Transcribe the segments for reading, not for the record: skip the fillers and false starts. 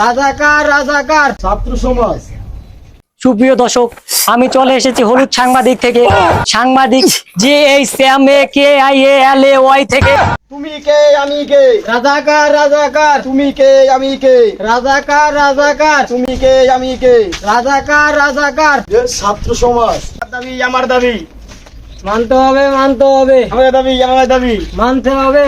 রাজাকার ছাত্র সমাজ। সুপ্রিয় দর্শক, আমি চলে এসেছি হলুদ সাংবাদিক থেকে, সাংবাদিক JHMAKIALAY থেকে। তুমি কে আমি কে? রাজাকার তুমি কে আমি কে? রাজাকার তুমি কে আমি কে? রাজাকার ছাত্র সমাজ। আমার দাবি মানতে হবে আমার দাবি মানতে হবে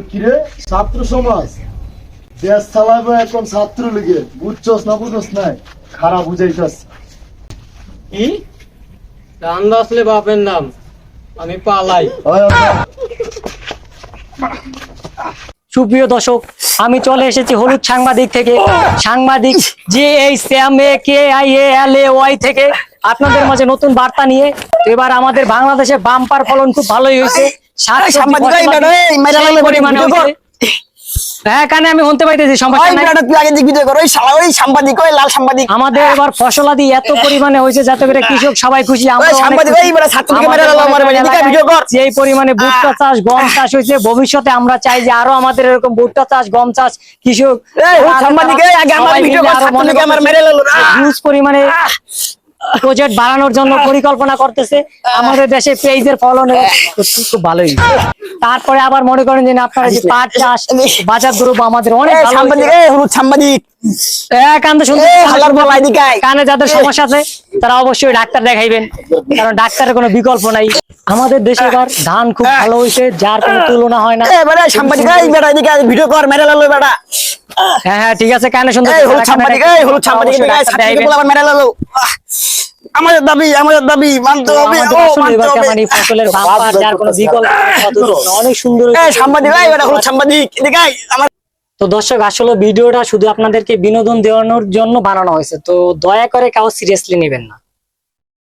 কিরে ছাত্র সমাজ দেশ চালাবো এখন ছাত্র লীগে, বুঝছস না বুঝছস নাই? খারাপ বুঝাইছস কি রান্দাসলে বাপের নাম, আমি পালাই। সুপ্রিয় দর্শক, আমি চলে এসেছি হলুদ সাংবাদিক থেকে, সাংবাদিক JHMAKIALAY থেকে আপনাদের মাঝে নতুন বার্তা নিয়ে। এবার আমাদের বাংলাদেশে বাম্পার ফলন খুব ভালোই হয়েছে। হ্যাঁ, কানে আমি শুনতে পাইতেছি। আমাদের এবার ফসলাদি এত পরিমাণে হয়েছে যাতে করে কৃষক সবাই খুশি। যে পরিমাণে ভুট্টা চাষ, গম চাষ হয়েছে, ভবিষ্যতে আমরা চাই যে আরো আমাদের এরকম ভুট্টা চাষ, গম চাষ কৃষক পরিমাণে প্রজেক্ট বাড়ানোর জন্য পরিকল্পনা করতেছে। আমাদের দেশে পেঁয়াজের ফলন খুব ভালোই। তারপরে আবার মনে করেন যে আপনারা যে পাট চাষ, বাজার দ্রব্য আমাদের অনেক কানে যাদের সমস্যা আছে তারা অবশ্যই ডাক্তার দেখাইবেন, কারণ ডাক্তারের কোনো বিকল্প নাই। আমাদের দেশে এবার ধান খুব ভালো হয়েছে, যার কোনো তুলনা হয় না। হ্যাঁ হ্যাঁ, ঠিক আছে, কানে শুনতে আমাদের দাবি মানতে হবে। ফসলের বাম্পার, যার কোনো বিকল্প অনেক সুন্দর সাংবাদিক। তো দর্শক, আসলে ভিডিওটা শুধু আপনাদেরকে বিনোদন দেওয়ানোর জন্য বানানো হয়েছে, তো দয়া করে কাউ সিরিয়াসলি নেবেন না।